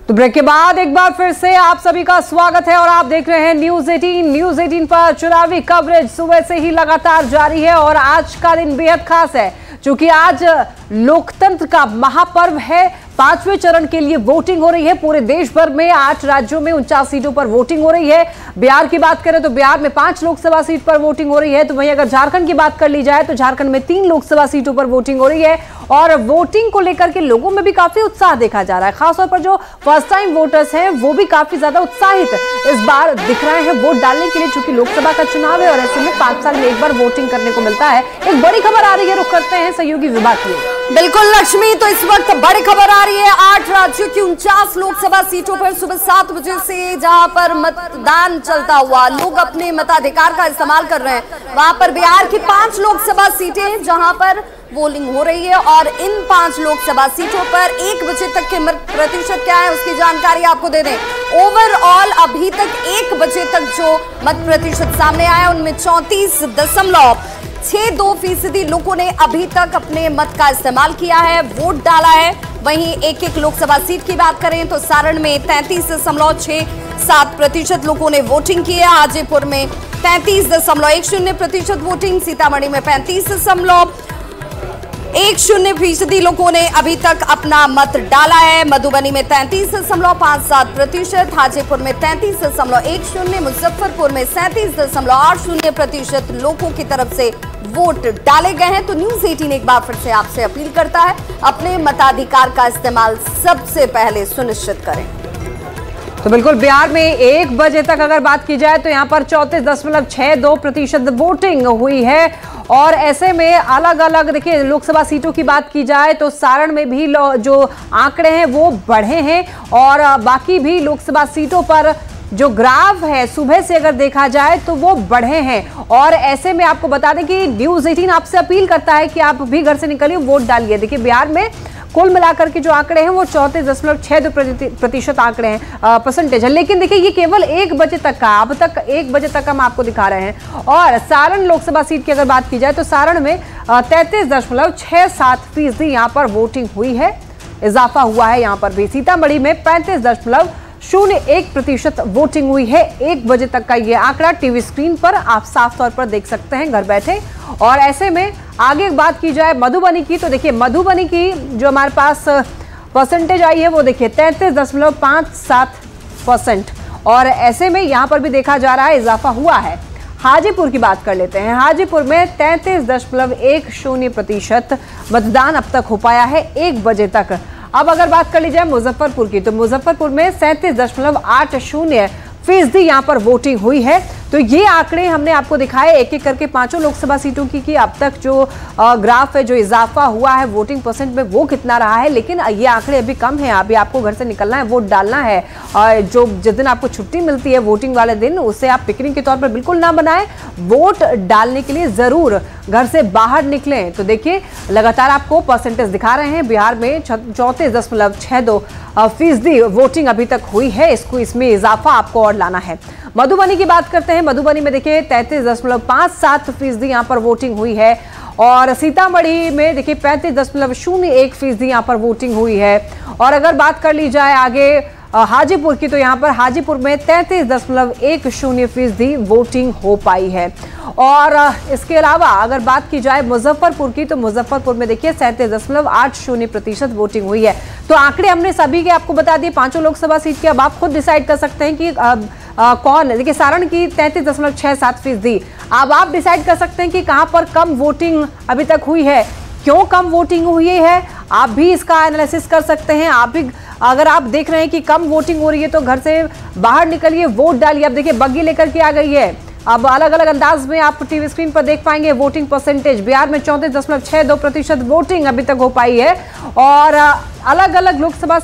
तो ब्रेक के बाद एक बार फिर से आप सभी का स्वागत है और आप देख रहे हैं न्यूज 18 पर चुनावी कवरेज सुबह से ही लगातार जारी है। और आज का दिन बेहद खास है क्योंकि आज लोकतंत्र का महापर्व है। 5वें चरण के लिए वोटिंग हो रही है पूरे देश भर में। 8 राज्यों में 49 सीटों पर वोटिंग हो रही है। बिहार की बात करें तो बिहार में 5 लोकसभा सीट पर वोटिंग हो रही है। तो वहीं अगर झारखंड की बात कर ली जाए तो झारखंड में 3 लोकसभा सीटों पर वोटिंग हो रही है। और वोटिंग को लेकर के लोगों में भी काफी उत्साह देखा जा रहा है। खासतौर पर जो फर्स्ट टाइम वोटर्स हैं वो भी काफी ज्यादा उत्साहित इस बार दिख रहे हैं वोट डालने के लिए, चूंकि लोकसभा का चुनाव है और ऐसे में 5 साल में एक बार वोटिंग करने को मिलता है। एक बड़ी खबर आ रही है, रुख करते हैं सहयोगी विभाग की। बिल्कुल लक्ष्मी, तो इस वक्त बड़ी खबर आ रही है 8 राज्यों की 49 लोकसभा सीटों पर सुबह 7 बजे से जहां पर मतदान चलता हुआ लोग अपने मताधिकार का इस्तेमाल कर रहे हैं, वहां पर बिहार की 5 लोकसभा सीटें जहां पर पोलिंग हो रही है। और इन 5 लोकसभा सीटों पर 1 बजे तक के मत प्रतिशत क्या है उसकी जानकारी आपको दे दें। ओवरऑल अभी तक 1 बजे तक जो मत प्रतिशत सामने आया उनमें 34.62% लोगों ने अभी तक अपने मत का इस्तेमाल किया है, वोट डाला है। वहीं एक लोकसभा सीट की बात करें तो सारण में 33.67% लोगों ने वोटिंग की है। हाजीपुर में 33.10% वोटिंग, सीतामढ़ी में 35.10% लोगों ने अभी तक अपना मत डाला है। मधुबनी में 33.57%, हाजीपुर में 33.10%, मुजफ्फरपुर में 37.80% लोगों की तरफ से वोट डाले गए हैं। तो न्यूज 18 एक बार फिर से आपसे अपील करता है अपने मताधिकार का इस्तेमाल सबसे पहले सुनिश्चित करें। तो बिल्कुल बिहार में 1 बजे तक अगर बात की जाए तो यहाँ पर 34.62% वोटिंग हुई है। और ऐसे में अलग अलग देखिए लोकसभा सीटों की बात की जाए तो सारण में भी जो आंकड़े हैं वो बढ़े हैं और बाकी भी लोकसभा सीटों पर जो ग्राफ है सुबह से अगर देखा जाए तो वो बढ़े हैं। और ऐसे में आपको बता दें कि न्यूज 18 आपसे अपील करता है कि आप भी घर से निकलिए, वोट डालिए। देखिए बिहार में कुल मिलाकर के जो आंकड़े हैं वो 34.62% आंकड़े हैं, परसेंटेज है। लेकिन देखिए ये केवल 1 बजे तक का, अब तक 1 बजे तक हम आपको दिखा रहे हैं। और सारण लोकसभा सीट की अगर बात की जाए तो सारण में 33.67% यहाँ पर वोटिंग हुई है, इजाफा हुआ है यहाँ पर भी। सीतामढ़ी में 35.01% वोटिंग हुई है। 1 बजे तक का ये आंकड़ा टीवी स्क्रीन पर आप साफ तौर पर देख सकते हैं घर बैठे। और ऐसे में आगे बात की जाए मधुबनी की तो देखिए मधुबनी की जो हमारे पास परसेंटेज आई है वो देखिए 33.57%। और ऐसे में यहाँ पर भी देखा जा रहा है इजाफा हुआ है। हाजीपुर की बात कर लेते हैं। हाजीपुर में 33.10% मतदान अब तक हो पाया है 1 बजे तक। अब अगर बात कर ली जाए मुजफ्फरपुर की तो मुजफ्फरपुर में 37.80% यहाँ पर वोटिंग हुई है। तो ये आंकड़े हमने आपको दिखाए एक एक करके 5 लोकसभा सीटों की अब तक जो ग्राफ है, जो इजाफा हुआ है वोटिंग परसेंट में वो कितना रहा है। लेकिन ये आंकड़े अभी कम है, अभी आपको घर से निकलना है, वोट डालना है। जो जिस दिन आपको छुट्टी मिलती है वोटिंग वाले दिन, उसे आप पिकनिक के तौर पर बिल्कुल ना बनाएं, वोट डालने के लिए जरूर घर से बाहर निकलें। तो देखिए लगातार आपको परसेंटेज दिखा रहे हैं। बिहार में 34.62% वोटिंग अभी तक हुई है, इसमें इजाफा आपको और लाना है। मधुबनी की बात करते हैं। मधुबनी में देखिए 33.57% यहाँ पर वोटिंग हुई है। और सीतामढ़ी में देखिए 35.01% यहाँ पर वोटिंग हुई है। और अगर बात कर ली जाए आगे हाजीपुर की तो यहाँ पर हाजीपुर में 33.10% वोटिंग हो पाई है। और इसके अलावा अगर बात की जाए मुजफ्फरपुर की तो मुजफ्फरपुर में देखिए 37.80% वोटिंग हुई है। तो आंकड़े हमने सभी के आपको बता दिए 5 लोकसभा सीट के। अब आप खुद डिसाइड कर सकते हैं कि कौन है। देखिए सारण की 33.67%। अब आप डिसाइड कर सकते हैं कि कहां पर कम वोटिंग अभी तक हुई है, क्यों कम वोटिंग हुई है। आप भी इसका एनालिसिस कर सकते हैं। आप भी अगर आप देख रहे हैं कि कम वोटिंग हो रही है तो घर से बाहर निकलिए, वोट डालिए। अब देखिए बग्गी लेकर के आ गई है। अब अलग अलग अंदाज में आप टीवी स्क्रीन पर देख पाएंगे वोटिंग परसेंटेज। बिहार में 34.62% वोटिंग अभी तक हो पाई है। और अलग अलग लोकसभा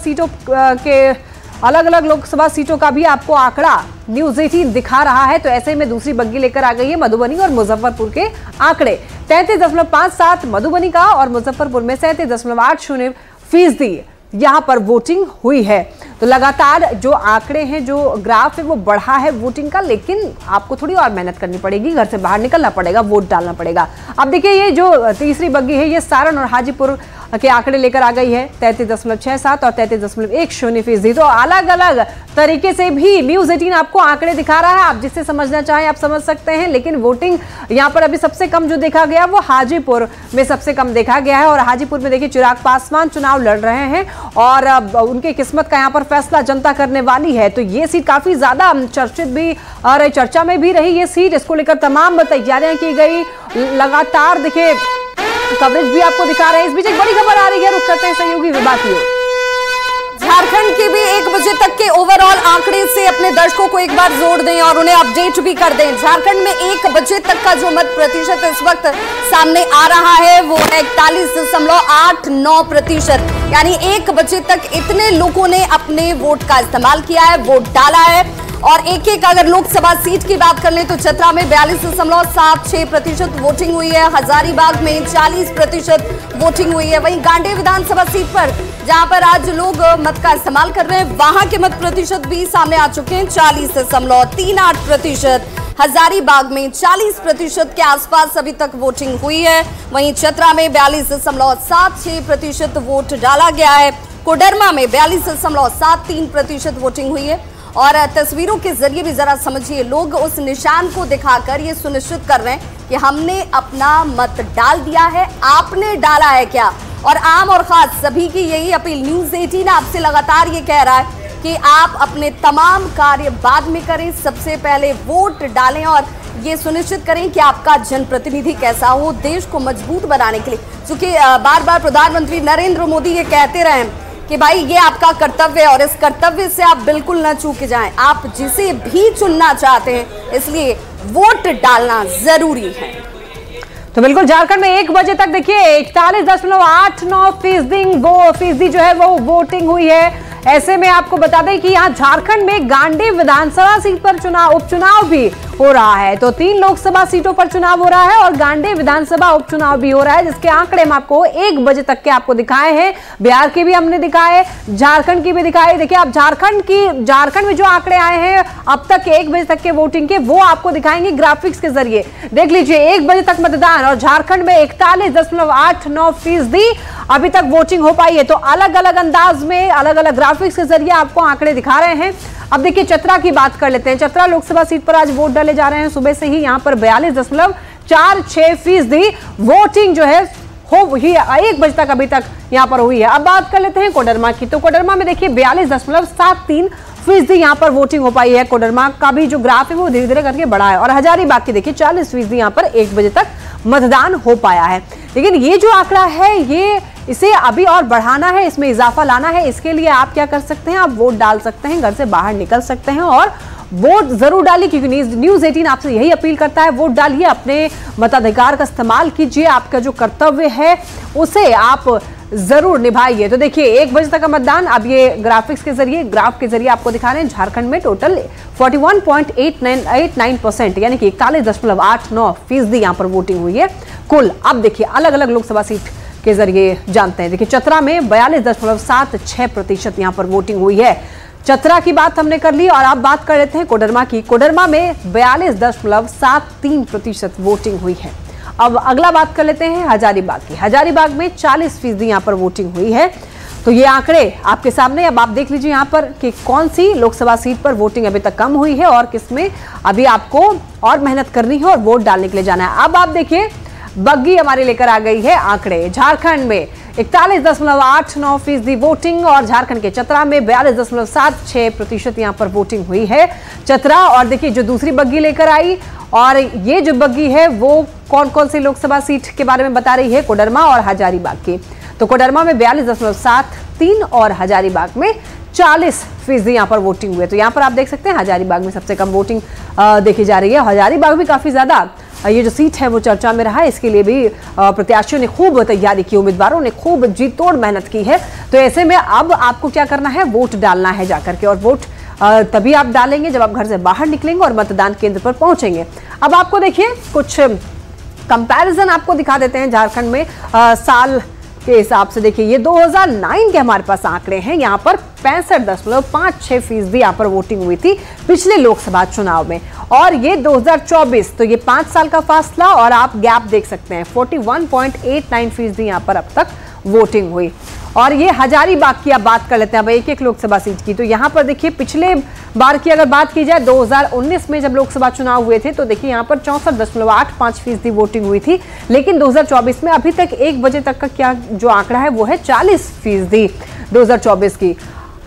सीटों का भी आपको आंकड़ा न्यूज 18 दिखा रहा है। तो ऐसे में दूसरी बग्गी लेकर आ गई है मधुबनी और मुजफ्फरपुर के आंकड़े। 33.57 मधुबनी का और मुजफ्फरपुर में 37.80% यहाँ पर वोटिंग हुई है। तो लगातार जो आंकड़े हैं, जो ग्राफ है वो बढ़ा है वोटिंग का। लेकिन आपको थोड़ी और मेहनत करनी पड़ेगी, घर से बाहर निकलना पड़ेगा, वोट डालना पड़ेगा। अब देखिए ये जो तीसरी बग्गी है ये सारण और हाजीपुर के आंकड़े लेकर आ गई है, 33.67 और 33.10%। तो अलग अलग तरीके से भी न्यूज 18 आपको आंकड़े दिखा रहा है, आप जिससे समझना चाहें आप समझ सकते हैं। लेकिन वोटिंग यहाँ पर अभी सबसे कम जो देखा गया वो हाजीपुर में सबसे कम देखा गया है। और हाजीपुर में देखिए चिराग पासवान चुनाव लड़ रहे हैं और उनकी किस्मत का यहाँ पर फैसला जनता करने वाली है। तो ये सीट काफी ज्यादा चर्चित भी और चर्चा में भी रही ये सीट, इसको लेकर तमाम तैयारियां की गई। लगातार देखिए कवरेज भी आपको दिखा रहे हैं। इस बीच एक बड़ी खबर आ रही है, रुक करते हैं सहयोगी विभाग की ओर। झारखंड के भी 1 बजे तक के ओवरऑल आंकड़े से अपने दर्शकों को एक बार जोड़ दें और उन्हें अपडेट भी कर दें। झारखंड में 1 बजे तक का जो मत प्रतिशत इस वक्त सामने आ रहा है वो 41.89%, यानी 1 बजे तक इतने लोगों ने अपने वोट का इस्तेमाल किया है, वोट डाला है। और एक एक अगर लोकसभा सीट की बात कर लें तो चतरा में 42.76% वोटिंग हुई है, हजारीबाग में 40% वोटिंग हुई है। वहीं गांडेय विधानसभा सीट पर जहां पर आज लोग मत का इस्तेमाल कर रहे हैं, वहां के मत प्रतिशत भी सामने आ चुके हैं, 40.38%। हजारीबाग में 40% के आसपास अभी तक वोटिंग हुई है। वहीं चतरा में 42.76% वोट डाला गया है। कोडरमा में 42.73% वोटिंग हुई है। और तस्वीरों के जरिए भी जरा समझिए, लोग उस निशान को दिखाकर ये सुनिश्चित कर रहे हैं कि हमने अपना मत डाल दिया है, आपने डाला है क्या। और आम और खास सभी की यही अपील, न्यूज 18 आपसे लगातार ये कह रहा है कि आप अपने तमाम कार्य बाद में करें, सबसे पहले वोट डालें और ये सुनिश्चित करें कि आपका जनप्रतिनिधि कैसा हो देश को मजबूत बनाने के लिए। क्योंकि बार बार प्रधानमंत्री नरेंद्र मोदी ये कहते रहे कि भाई ये आपका कर्तव्य है और इस कर्तव्य से आप बिल्कुल न चूक जाएं, आप जिसे भी चुनना चाहते हैं, इसलिए वोट डालना जरूरी है। तो बिल्कुल झारखंड में 1 बजे तक देखिए 41.89% जो है वो वोटिंग हुई है। ऐसे में आपको बता दें कि यहाँ झारखंड में गांडेय विधानसभा सीट पर उपचुनाव भी हो रहा है। तो 3 लोकसभा सीटों पर चुनाव हो रहा है और गांडेय विधानसभा उपचुनाव भी हो रहा है, जिसके आंकड़े हम आपको 1 बजे तक के आपको दिखाए हैं। बिहार के भी हमने दिखाए, झारखंड की भी दिखाए। देखिए आप झारखंड में जो आंकड़े आए हैं अब तक 1 बजे तक के वोटिंग के, वो आपको दिखाएंगे ग्राफिक्स के जरिए। देख लीजिए 1 बजे तक मतदान और झारखंड में 41.89% अभी तक वोटिंग हो पाई है। तो अलग अलग अंदाज में अलग अलग ग्राफिक्स के जरिए आपको आंकड़े दिखा रहे हैं। अब देखिए चतरा की बात कर लेते हैं। चतरा लोकसभा सीट पर आज वोट डाले जा रहे हैं। सुबह से ही यहां पर 42.46% वोटिंग जो है हो ही 1 बजे तक अभी तक यहां पर हुई है। अब बात कर लेते हैं कोडरमा की। तो कोडरमा में देखिए 42.73% यहां पर वोटिंग हो पाई है। कोडरमा का भी जो ग्राफ है वो धीरे धीरे करके बढ़ा है। और हजारीबाग की देखिए 40% यहां पर 1 बजे तक मतदान हो पाया है। लेकिन ये जो आंकड़ा है इसे अभी और बढ़ाना है, इसमें इजाफा लाना है। इसके लिए आप क्या कर सकते हैं, आप वोट डाल सकते हैं, घर से बाहर निकल सकते हैं और वोट जरूर डालिए। क्योंकि न्यूज 18 आपसे यही अपील करता है, वोट डालिए, अपने मताधिकार का इस्तेमाल कीजिए, आपका जो कर्तव्य है उसे आप जरूर निभाइए। तो देखिए 1 बजे तक का मतदान अब ये ग्राफ के जरिए आपको दिखा रहे हैं। झारखंड में टोटल 41.89% यानी कि 41.89% यहाँ पर वोटिंग हुई है कुल। अब देखिए अलग अलग लोकसभा सीट के जरिए जानते हैं। देखिए चतरा में 42.76% यहाँ पर वोटिंग हुई है। चतरा की बात हमने कर ली और अब बात कर लेते हैं कोडरमा की। कोडरमा में 42.73% वोटिंग हुई है। अब अगला बात कर लेते हैं हजारीबाग की। हजारीबाग में 40% यहाँ पर वोटिंग हुई है। तो ये आंकड़े आपके सामने, अब आप देख लीजिए यहाँ पर कि कौन सी लोकसभा सीट पर वोटिंग अभी तक कम हुई है और किसमें अभी आपको और मेहनत करनी है और वोट डालने के लिए जाना है। अब आप देखिए बग्गी हमारे लेकर आ गई है आंकड़े। झारखंड में 41.89% वोटिंग और झारखंड के चतरा में 42.76% यहाँ पर वोटिंग हुई है। चतरा और देखिए जो दूसरी बग्गी लेकर आई, और ये जो बग्गी है वो कौन कौन सी लोकसभा सीट के बारे में बता रही है, कोडरमा और हजारीबाग की। तो कोडरमा में 42.73 और हजारीबाग में 40% यहाँ पर वोटिंग हुई है। तो यहाँ पर आप देख सकते हैं हजारीबाग में सबसे कम वोटिंग देखी जा रही है। हजारीबाग भी काफी ज्यादा ये जो सीट है वो चर्चा में रहा है। इसके लिए भी प्रत्याशियों ने खूब तैयारी की, उम्मीदवारों ने खूब जी तोड़ मेहनत की है। तो ऐसे में अब आपको क्या करना है, वोट डालना है जाकर के, और वोट तभी आप डालेंगे जब आप घर से बाहर निकलेंगे और मतदान केंद्र पर पहुंचेंगे। अब आपको देखिए कुछ कंपैरिजन आपको दिखा देते हैं झारखंड में साल के हिसाब से। देखिए ये 2009 के हमारे पास आंकड़े हैं। यहाँ पर 65.56% यहाँ पर वोटिंग हुई थी पिछले लोकसभा चुनाव में, और ये 2024, तो ये 5 साल का फासला और आप गैप देख सकते हैं। 41.89% यहाँ पर अब तक वोटिंग हुई। और ये हजारीबाग की आप बात कर लेते हैं अब एक एक लोकसभा सीट की। तो यहाँ पर देखिए पिछले बार की अगर बात की जाए 2019 में जब लोकसभा चुनाव हुए थे तो देखिए यहाँ पर 64.85% वोटिंग हुई थी। लेकिन 2024 में अभी तक 1 बजे तक का क्या जो आंकड़ा है वो है 40% 2024 की।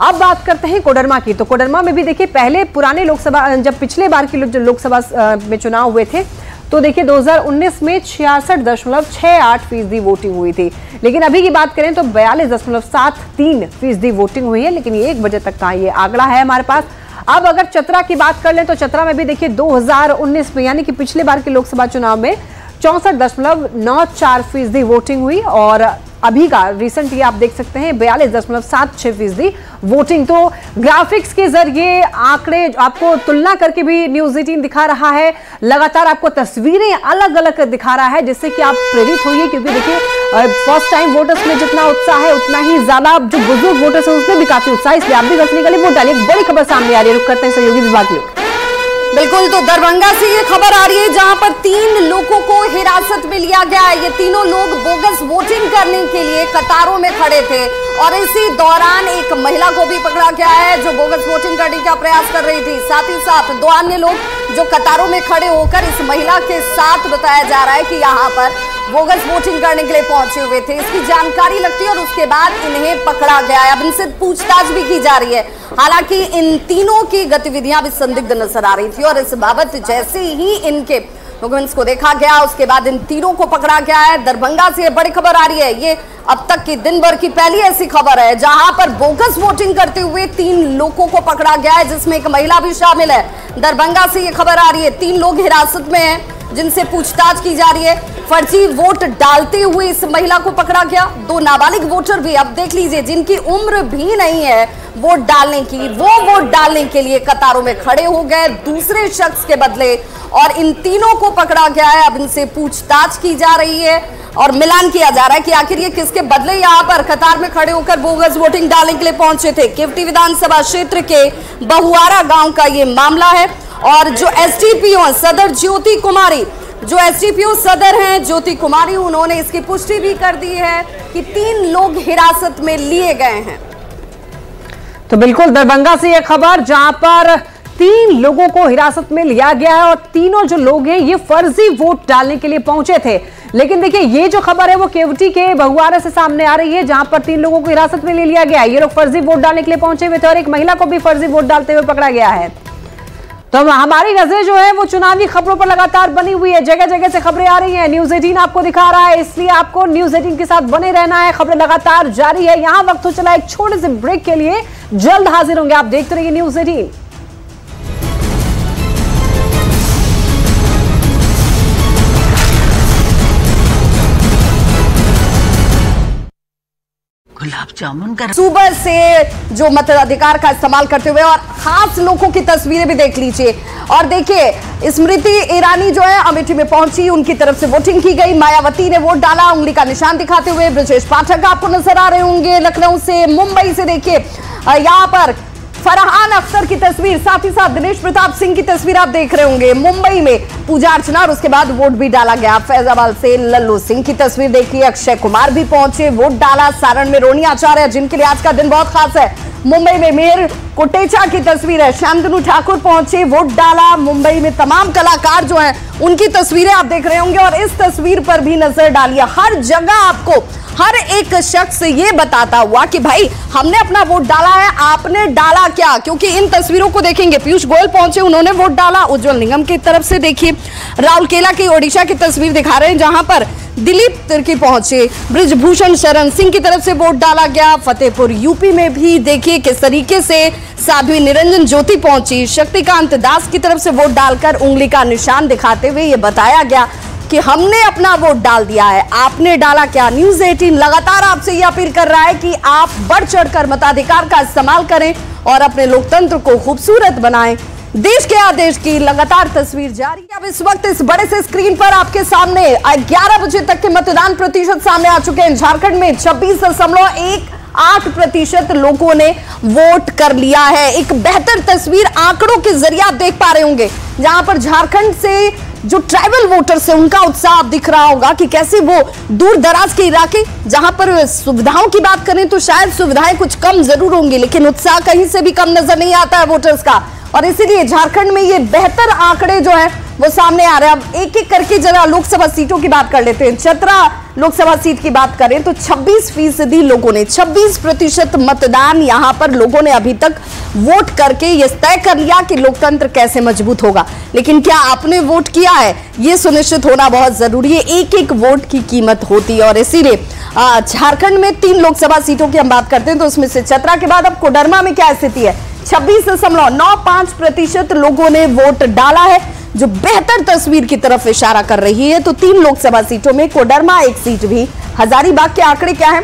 अब बात करते हैं कोडरमा की। तो कोडरमा में भी देखिए पहले पुराने लोकसभा जब पिछले बार की लोकसभा में चुनाव हुए थे तो देखिए 2019 में 66.68% वोटिंग हुई थी। लेकिन अभी की बात करें तो 42.73% वोटिंग हुई है। लेकिन ये 1 बजे तक का ये आंकड़ा है हमारे पास। अब अगर चतरा की बात कर लें तो चतरा में भी देखिए 2019 में यानी कि पिछले बार के लोकसभा चुनाव में 64.94% वोटिंग हुई और अभी का रिसेंट ये आप देख सकते हैं 42.76% वोटिंग। तो ग्राफिक्स के जरिए आंकड़े आपको तुलना करके भी न्यूज़ 18 दिखा रहा है, लगातार आपको तस्वीरें अलग अलग दिखा रहा है जिससे कि आप प्रेरित होइए। क्योंकि देखिए फर्स्ट टाइम वोटर्स में जितना उत्साह है उतना ही ज्यादा जो बुजुर्ग वोटर्स है उसमें भी काफी उत्साह, इसलिए आप भी बचने के लिए वोट डालिए। बड़ी खबर सामने आ रही है, रुक करते हैं सहयोगी विभाग की। बिल्कुल, तो दरभंगा से ये खबर आ रही है जहां पर 3 लोगों को हिरासत में लिया गया है। ये तीनों लोग बोगस वोटिंग करने के लिए कतारों में खड़े थे और इसी दौरान एक महिला को भी पकड़ा गया है जो बोगस वोटिंग करने का प्रयास कर रही थी। साथ ही साथ 2 अन्य लोग जो कतारों में खड़े होकर इस महिला के साथ बताया जा रहा है कि यहाँ पर बोगस वोटिंग करने के लिए पहुंचे हुए थे, इसकी जानकारी लगती है और उसके बाद इन्हें पकड़ा गया है। अब इनसे पूछताछ भी की जा रही है। हालांकि इन तीनों की गतिविधियां भी संदिग्ध नजर आ रही थी और इस बाबत जैसे ही इनके डॉक्यूमेंट्स को देखा गया उसके बाद इन तीनों को पकड़ा गया है। दरभंगा से बड़ी खबर आ रही है, ये अब तक की दिन भर की पहली ऐसी खबर है जहां पर बोगस वोटिंग करते हुए 3 लोगों को पकड़ा गया है जिसमें एक महिला भी शामिल है। दरभंगा से ये खबर आ रही है, 3 लोग हिरासत में हैं जिनसे पूछताछ की जा रही है। फर्जी वोट डालते हुए इस महिला को पकड़ा गया। 2 नाबालिग वोटर भी, अब देख लीजिए, जिनकी उम्र भी नहीं है वोट डालने की, वो वोट डालने के लिए कतारों में खड़े हो गए दूसरे शख्स के बदले और इन तीनों को पकड़ा गया है। अब इनसे पूछताछ की जा रही है और मिलान किया जा रहा है कि आखिर ये किसके बदले यहाँ पर कतार में खड़े होकर बोगस वोटिंग डालने के लिए पहुंचे थे। केवटी विधानसभा क्षेत्र के बहुआरा गांव का ये मामला है और जो एसडीपीओ सदर ज्योति कुमारी, जो एसडीपीओ सदर हैं ज्योति कुमारी, उन्होंने इसकी पुष्टि भी कर दी है कि 3 लोग हिरासत में लिए गए हैं। तो बिल्कुल दरभंगा से यह खबर जहां पर 3 लोगों को हिरासत में लिया गया है और तीनों जो लोग हैं ये फर्जी वोट डालने के लिए पहुंचे थे। लेकिन देखिए ये जो खबर है वो केवटी के बहुआरा से सामने आ रही है जहां पर 3 लोगों को हिरासत में ले लिया गया है। ये लोग फर्जी वोट डालने के लिए पहुंचे हुए थे और एक महिला को भी फर्जी वोट डालते हुए पकड़ा गया है। तो हमारी नजर जो है वो चुनावी खबरों पर लगातार बनी हुई है, जगह जगह से खबरें आ रही हैं, न्यूज़ 18 आपको दिखा रहा है, इसलिए आपको न्यूज़ 18 के साथ बने रहना है। खबरें लगातार जारी है। यहां वक्त हो चला एक छोटे से ब्रेक के लिए, जल्द हाजिर होंगे। आप देखते रहिए न्यूज़ 18। गुलाब जामुन का सुबह से जो मताधिकार का इस्तेमाल करते हुए और खास लोगों की तस्वीरें भी देख लीजिए। और देखिए स्मृति ईरानी जो है अमेठी में पहुंची, उनकी तरफ से वोटिंग की गई। मायावती ने वोट डाला उंगली का निशान दिखाते हुए। ब्रजेश पाठक आपको नजर आ रहे होंगे लखनऊ से। मुंबई से देखिए यहाँ पर फरहान अख्तर की तस्वीर, साथ ही साथ दिनेश प्रताप सिंह की तस्वीर आप देख रहे होंगे। मुंबई में पूजा अर्चना और उसके बाद वोट भी डाला गया। फैजाबाद से लल्लू सिंह की तस्वीर देखिए। अक्षय कुमार भी पहुंचे, वोट डाला। सारण में रोनी आचार्य जिनके लिए आज का दिन बहुत खास है। मुंबई में मेयर कोटेचा की तस्वीर है। शांतनु ठाकुर पहुंचे, वोट डाला। मुंबई में तमाम कलाकार जो हैं उनकी तस्वीरें आप देख रहे होंगे और इस तस्वीर पर भी नजर डालिए। हर जगह आपको हर एक शख्स ये बताता हुआ कि भाई हमने अपना वोट डाला है, आपने डाला क्या? क्योंकि इन तस्वीरों को देखेंगे, पीयूष गोयल पहुंचे, उन्होंने वोट डाला। उज्जवल निगम की तरफ से देखिए राउरकेला की ओडिशा की तस्वीर दिखा रहे हैं जहां पर दिलीप तिर्की पहुंचे। ब्रिजभूषण शरण सिंह की तरफ से वोट डाला गया। फतेहपुर यूपी में भी देखिए किस तरीके से साध्वी निरंजन ज्योति पहुंची। शक्तिकांत दास की तरफ से वोट डालकर उंगली का निशान दिखाते हुए ये बताया गया कि हमने अपना वोट डाल दिया है, आपने डाला क्या? न्यूज़ 18 लगातार आपसे ये अपील कर रहा है कि आप बढ़ चढ़कर मताधिकार का इस्तेमाल करें और अपने लोकतंत्र को खूबसूरत बनाएं। देश के आदेश की लगातार तस्वीर जारी है। अब इस वक्त इस बड़े से स्क्रीन पर आपके सामने 11 बजे तक के मतदान प्रतिशत सामने आ चुके हैं। झारखंड में 26.18% लोगों ने वोट कर लिया है। एक बेहतर तस्वीर आंकड़ों के जरिए आप देख पा रहे होंगे जहां पर झारखंड से जो ट्राइबल वोटर्स है उनका उत्साह आप दिख रहा होगा कि कैसे वो दूर दराज के इलाके, जहां पर सुविधाओं की बात करें तो शायद सुविधाएं कुछ कम जरूर होंगी, लेकिन उत्साह कहीं से भी कम नजर नहीं आता है वोटर्स का। और इसीलिए झारखंड में ये बेहतर आंकड़े जो है वो सामने आ रहे हैं। अब एक एक करके जरा लोकसभा सीटों की बात कर लेते हैं। चतरा लोकसभा सीट की बात करें तो 26% लोगों ने, 26% मतदान यहां पर लोगों ने अभी तक वोट करके ये तय कर लिया कि लोकतंत्र कैसे मजबूत होगा। लेकिन क्या आपने वोट किया है, ये सुनिश्चित होना बहुत जरूरी है। एक एक वोट की कीमत होती है और इसीलिए झारखंड में 3 लोकसभा सीटों की हम बात करते हैं तो उसमें से चतरा के बाद अब कोडरमा में क्या स्थिति है। 26.95% लोगों ने वोट डाला है, जो बेहतर तस्वीर की तरफ इशारा कर रही है। तो 3 लोकसभा सीटों में कोडरमा एक सीट भी। हजारीबाग के आंकड़े क्या हैं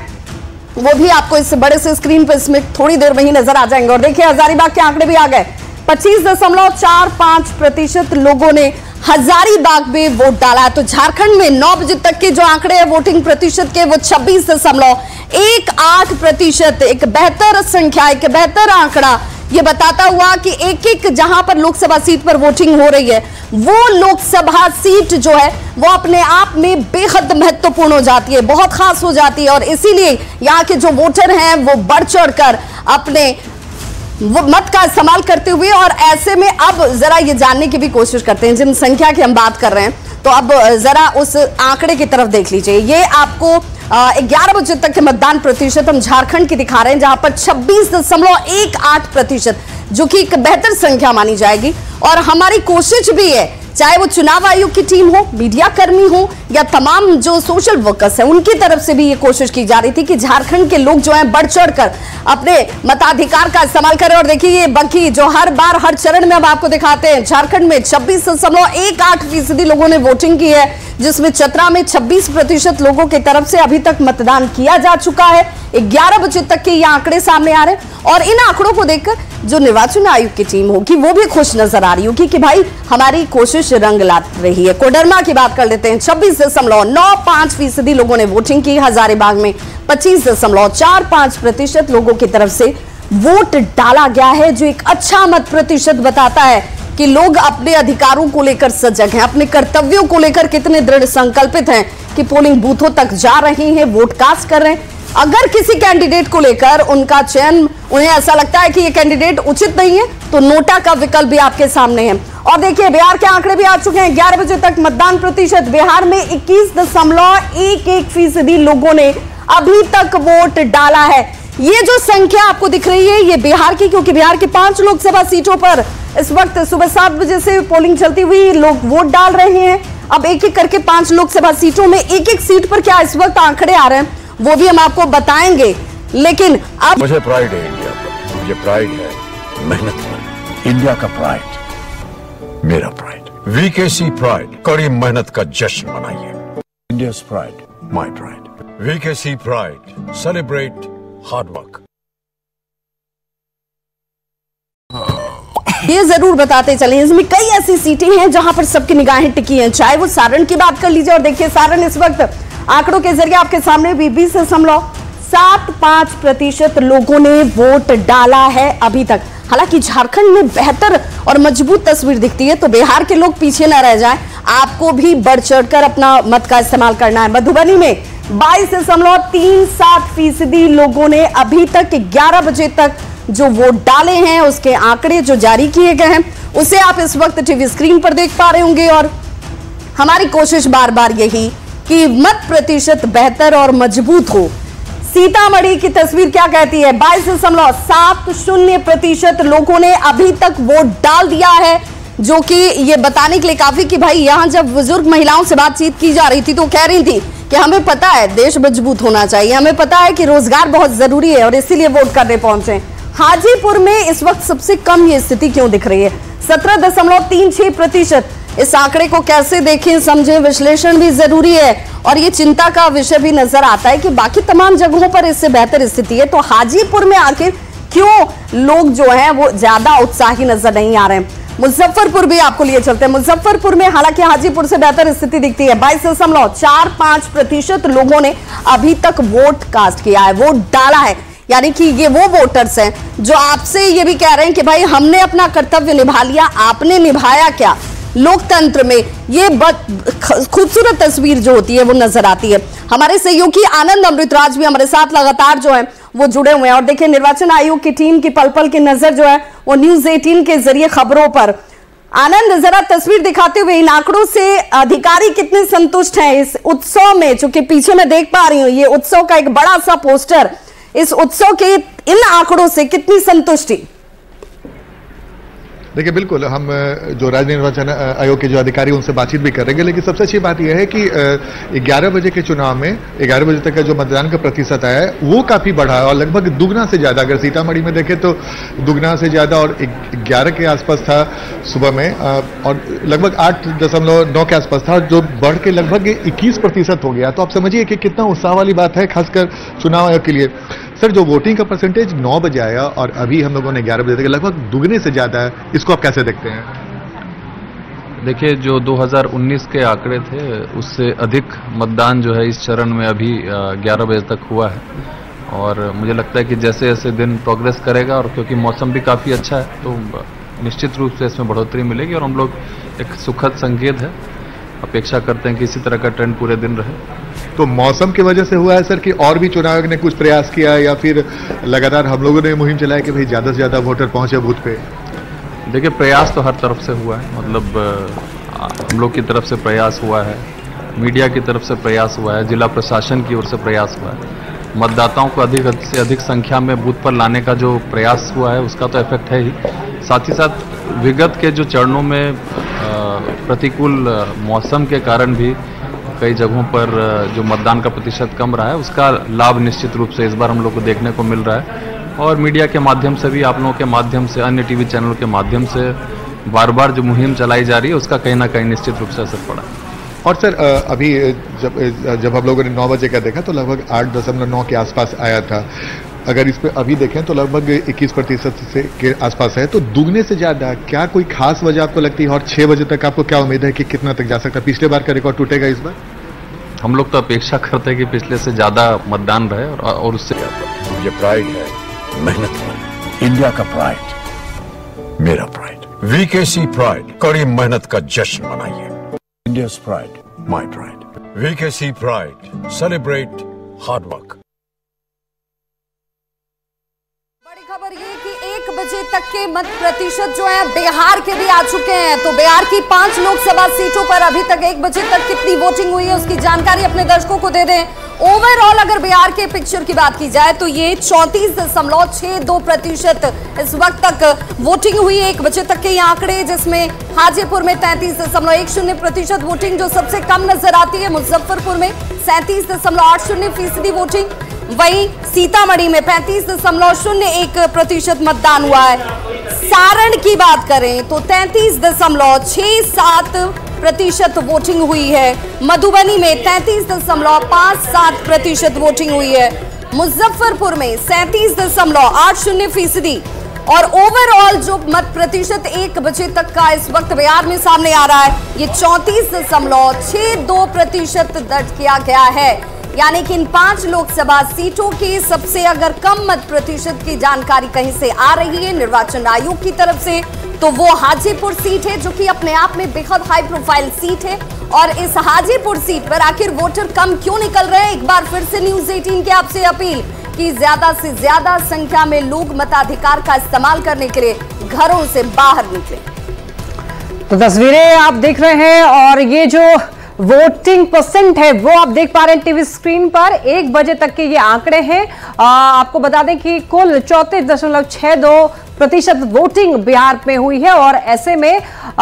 वो भी आपको इस बड़े से स्क्रीन पर इसमें थोड़ी देर में ही नजर आ जाएंगे। और देखिए हजारीबाग के आंकड़े भी आ गए। 25.45% लोगों ने हजारीबाग में वोट डाला है। तो झारखंड में 9 बजे तक के जो आंकड़े हैं वोटिंग प्रतिशत के वो 26.18%, एक बेहतर संख्या, एक बेहतर आंकड़ा ये बताता हुआ कि एक एक जहां पर लोकसभा सीट पर वोटिंग हो रही है वो लोकसभा सीट जो है वो अपने आप में बेहद महत्वपूर्ण हो जाती है, बहुत खास हो जाती है। और इसीलिए यहाँ के जो वोटर हैं वो बढ़ चढ़कर अपने मत का इस्तेमाल करते हुए, और ऐसे में अब जरा ये जानने की भी कोशिश करते हैं जिन संख्या की हम बात कर रहे हैं। तो अब जरा उस आंकड़े की तरफ देख लीजिए। ये आपको 11 बजे तक के मतदान प्रतिशत हम झारखंड की दिखा रहे हैं, जहां पर 26.18%, जो कि एक बेहतर संख्या मानी जाएगी। और हमारी कोशिश भी है, चाहे वो चुनाव आयोग की टीम हो, मीडिया कर्मी हो या तमाम जो सोशल वर्कर्स हैं, उनकी तरफ से भी ये कोशिश की जा रही थी कि झारखंड के लोग जो हैं बढ़ चढ़कर अपने मताधिकार का इस्तेमाल करें। और देखिए ये बाकी जो हर बार हर चरण में हम आपको दिखाते हैं, झारखंड में 26.18% लोगों ने वोटिंग की है, जिसमें चतरा में 26% लोगों की तरफ से अभी तक मतदान किया जा चुका है। 11 बजे तक के ये आंकड़े सामने आ रहे हैं और इन आंकड़ों को देखकर जो निर्वाचन आयोग की टीम होगी वो भी खुश नजर आ रही होगी कि भाई हमारी कोशिश रंग ला रही है। कोडरमा की बात कर लेते हैं। 26.95% लोगों ने वोटिंग की। हजारीबाग में 25.45% लोगों की तरफ से वोट डाला गया है, जो एक अच्छा मत प्रतिशत बताता है कि लोग अपने अधिकारों को लेकर सजग हैं, अपने कर्तव्यों को लेकर कितने दृढ़ संकल्पित हैं कि पोलिंग बूथों तक जा रहे हैं, वोट कास्ट कर रहे हैं। अगर किसी कैंडिडेट को लेकर उनका चयन, उन्हें ऐसा लगता है कि ये कैंडिडेट उचित नहीं है, तो नोटा का विकल्प भी आपके सामने है। और देखिए बिहार के आंकड़े भी आ चुके हैं। 11 बजे तक मतदान प्रतिशत बिहार में 21.11% लोगों ने अभी तक वोट डाला है। ये जो संख्या आपको दिख रही है ये बिहार की, क्योंकि बिहार की 5 लोकसभा सीटों पर इस वक्त सुबह 7 बजे से पोलिंग चलती हुई लोग वोट डाल रहे हैं। अब एक एक करके 5 लोकसभा सीटों में एक एक सीट पर क्या इस वक्त आंकड़े आ रहे हैं वो भी हम आपको बताएंगे। लेकिन अब मुझे प्राइड है इंडिया पर, मुझे प्राइड है मेहनत पर। इंडिया का प्राइड मेरा प्राइड, वीकेसी प्राइड, कड़ी मेहनत का जश्न मनाइए। India pride, my pride, VKC pride, celebrate hard work. ये जरूर बताते चले, इसमें कई ऐसी सीटें हैं जहां पर सबकी निगाहें टिकी हैं। चाहे वो सारण की बात कर लीजिए, और देखिए सारण इस वक्त आंकड़ों के जरिए आपके सामने 20.75% लोगों ने वोट डाला है अभी तक। हालांकि झारखंड में बेहतर और मजबूत तस्वीर दिखती है, तो बिहार के लोग पीछे न रह जाएं, आपको भी बढ़ चढ़कर अपना मत का इस्तेमाल करना है। मधुबनी में 22.37% लोगों ने अभी तक 11 बजे तक जो वोट डाले हैं, उसके आंकड़े जो जारी किए गए हैं उसे आप इस वक्त टीवी स्क्रीन पर देख पा रहे होंगे। और हमारी कोशिश बार बार यही कि मत प्रतिशत बेहतर और मजबूत हो। सीतामढ़ी की तस्वीर क्या कहती है? 22.70% लोगों ने अभी तक वोट डाल दिया है, जो कि ये बताने के लिए काफी कि भाई यहां जब बुजुर्ग महिलाओं से बातचीत की जा रही थी तो कह रही थी कि हमें पता है देश मजबूत होना चाहिए, हमें पता है कि रोजगार बहुत जरूरी है और इसीलिए वोट करने पहुंचे। हाजीपुर में इस वक्त सबसे कम ये स्थिति क्यों दिख रही है? 17.36%। इस आंकड़े को कैसे देखें, समझें, विश्लेषण भी जरूरी है और ये चिंता का विषय भी नजर आता है कि बाकी तमाम जगहों पर इससे बेहतर स्थिति है, तो हाजीपुर में आखिर क्यों लोग जो हैं वो ज्यादा उत्साही नजर नहीं आ रहे हैं? मुजफ्फरपुर भी आपको लिए चलते हैं। मुजफ्फरपुर में हालांकि हाजीपुर से बेहतर स्थिति दिखती है। 22.45% लोगों ने अभी तक वोट कास्ट किया है, वोट डाला है। यानी कि ये वो वोटर्स हैं जो आपसे ये भी कह रहे हैं कि भाई हमने अपना कर्तव्य निभा लिया, आपने निभाया क्या? लोकतंत्र में ये खूबसूरत तस्वीर जो होती है वो नजर आती है। हमारे सहयोगी आनंद अमृतराज भी हमारे साथ लगातार जो है वो जुड़े हुए हैं और देखिए निर्वाचन आयोग की टीम की पल पल की नजर जो है वो न्यूज़ 18 के जरिए खबरों पर। आनंद, जरा तस्वीर दिखाते हुए इन आंकड़ों से अधिकारी कितने संतुष्ट हैं इस उत्सव में, जो कि पीछे मैं देख पा रही हूं ये उत्सव का एक बड़ा सा पोस्टर, इस उत्सव के इन आंकड़ों से कितनी संतुष्टि? देखिए बिल्कुल, हम जो राज्य निर्वाचन आयोग के जो अधिकारी उनसे बातचीत भी करेंगे, लेकिन सबसे अच्छी बात यह है कि 11 बजे के चुनाव में 11 बजे तक का जो मतदान का प्रतिशत आया है वो काफी बढ़ा है और लगभग दुगना से ज्यादा, अगर सीतामढ़ी में देखें तो दुगना से ज्यादा और 11 के आसपास था सुबह में और लगभग 8.9 के आसपास था, जो बढ़ के लगभग 21% हो गया। तो आप समझिए कि कितना उत्साह वाली बात है खासकर चुनाव आयोग के लिए। सर, जो वोटिंग का परसेंटेज 9 बजे आया और अभी हम लोगों ने 11 बजे तक लगभग दुगने से ज्यादा है, इसको आप कैसे देखते हैं? देखिए, जो 2019 के आंकड़े थे उससे अधिक मतदान जो है इस चरण में अभी 11 बजे तक हुआ है और मुझे लगता है कि जैसे जैसे दिन प्रोग्रेस करेगा और क्योंकि मौसम भी काफ़ी अच्छा है तो निश्चित रूप से इसमें बढ़ोतरी मिलेगी और हम लोग एक सुखद संकेत है, अपेक्षा करते हैं कि इसी तरह का ट्रेंड पूरे दिन रहे। तो मौसम की वजह से हुआ है सर कि और भी चुनाव आयोग ने कुछ प्रयास किया या फिर लगातार हम लोगों ने मुहिम चलाया कि भाई ज़्यादा से ज़्यादा वोटर पहुंचे बूथ पे? देखिए, प्रयास तो हर तरफ से हुआ है, मतलब हम लोग की तरफ से प्रयास हुआ है, मीडिया की तरफ से प्रयास हुआ है, जिला प्रशासन की ओर से प्रयास हुआ है, मतदाताओं को अधिक से अधिक संख्या में बूथ पर लाने का जो प्रयास हुआ है उसका तो इफेक्ट है ही, साथ ही साथ विगत के जो चरणों में प्रतिकूल मौसम के कारण भी कई जगहों पर जो मतदान का प्रतिशत कम रहा है उसका लाभ निश्चित रूप से इस बार हम लोग को देखने को मिल रहा है और मीडिया के माध्यम से भी, आप लोगों के माध्यम से, अन्य टीवी चैनल के माध्यम से बार बार जो मुहिम चलाई जा रही है उसका कहीं ना कहीं निश्चित रूप से असर पड़ा। और सर अभी जब हम लोगों ने 9 बजे का देखा तो लगभग 8.9 के आसपास आया था, अगर इस पे अभी देखें तो लगभग 21% से के आसपास है, तो दुगने से ज्यादा। क्या कोई खास वजह आपको लगती है और 6 बजे तक आपको क्या उम्मीद है कि कितना तक जा सकता है? पिछले बार का रिकॉर्ड टूटेगा इस बार? हम लोग तो अपेक्षा करते हैं कि पिछले से ज्यादा मतदान रहे और उससे मुझे प्राइड है मेहनत पर, इंडिया का प्राइड मेरा प्राइड, वीकेसी प्राइड, कड़ी मेहनत का जश्न मनाइए। India's pride my pride, VKC pride, celebrate hard work. खबर ये कि 1 बजे तक के मत प्रतिशत जो है बिहार के भी आ चुके हैं, तो बिहार की 5 लोकसभा सीटों पर अभी तक 1 बजे तक कितनी वोटिंग हुई है उसकी जानकारी अपने दर्शकों को दे दें। ओवरऑल अगर बिहार के पिक्चर की बात की जाए तो ये 34.62% इस वक्त तक वोटिंग हुई 1 बजे तक के ये आंकड़े, जिसमें हाजीपुर में 33.10% वोटिंग जो सबसे कम नजर आती है, मुजफ्फरपुर में 37.80% वोटिंग, वहीं सीतामढ़ी में 35.01% मतदान हुआ है। सारण की बात करें तो 33.67% वोटिंग हुई है, मधुबनी में 33.57% वोटिंग हुई है, मुजफ्फरपुर में 37.80% और ओवरऑल जो मत प्रतिशत 1 बजे तक का इस वक्त बिहार में सामने आ रहा है ये 34.62% दर्ज किया गया है। यानी कि इन 5 लोकसभा सीटों के सबसे अगर कम मत प्रतिशत की जानकारी कहीं से आ रही है निर्वाचन आयोग की तरफ से तो वो हाजीपुर सीट है, जो कि अपने आप में बेहद हाई प्रोफाइल सीट है। और इस हाजीपुर सीट पर आखिर वोटर कम क्यों निकल रहे हैं, एक बार फिर से न्यूज़ 18 की आपसे अपील कि ज्यादा से ज्यादा संख्या में लोग मताधिकार का इस्तेमाल करने के लिए घरों से बाहर निकले। तो तस्वीरें आप देख रहे हैं और ये जो वोटिंग परसेंट है वो आप देख पा रहे हैं टीवी स्क्रीन पर। 1 बजे तक के ये आंकड़े हैं। आपको बता दें कि कुल 34.62% वोटिंग बिहार में हुई है और ऐसे में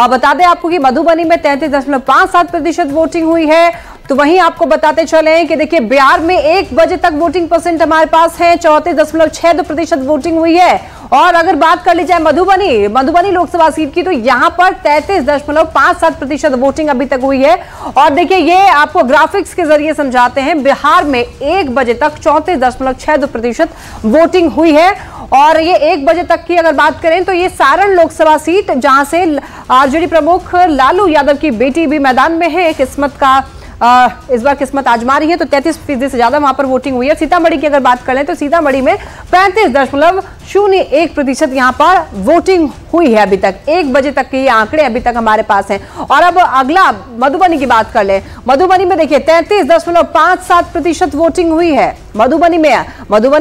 बता दें आपको कि मधुबनी में 33.57% वोटिंग हुई है। तो वहीं आपको बताते चले कि देखिए बिहार में 1 बजे तक वोटिंग परसेंट हमारे पास है 34.62% वोटिंग हुई है। और अगर बात कर ली जाए मधुबनी लोकसभा सीट की तो यहां पर 33.57% वोटिंग अभी तक हुई है। और देखिए ये आपको ग्राफिक्स के जरिए समझाते हैं, बिहार में 1 बजे तक 34.62% वोटिंग हुई है। और ये 1 बजे तक की अगर बात करें तो ये सारण लोकसभा सीट जहां से आरजेडी प्रमुख लालू यादव की बेटी भी मैदान में है, किस्मत का इस बार किस्मत आजमा रही है, तो 33% से ज्यादा वहां पर वोटिंग हुई है। सीतामढ़ी की अगर बात करें तो सीतामढ़ी में 35.0 0.01% यहाँ पर वोटिंग हुई है। अभी तक 1 बजे तक के ये आंकड़े अभी तक हमारे पास हैं। और अब अगला मधुबनी की बात कर ले। मधुबनी में देखिए 33.57% वोटिंग हुई है। मधुबनी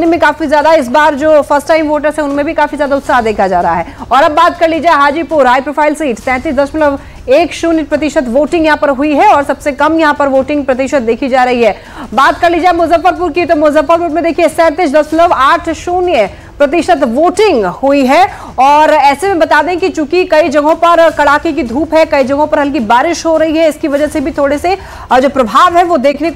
में काफी ज्यादा इस बार जो फर्स्ट टाइम वोटर्स हैं उनमें भी काफी ज्यादा उत्साह देखा जा रहा है। और अब बात कर लीजिए Hajipur high profile seat 33.10% voting यहां पर हुई है और सबसे कम यहां पर वोटिंग प्रतिशत देखी जा रही है। बात कर लीजिए मुजफ्फरपुर की, तो मुजफ्फरपुर में देखिए 37.80% वोटिंग हुई है। और ऐसे में बता दें कि चूंकि कई जगहों पर कड़ाके की धूप है, कई जगहों पर हल्की बारिश हो रही है, इसकी वजह से भी थोड़े से जो प्रभाव है वो देखने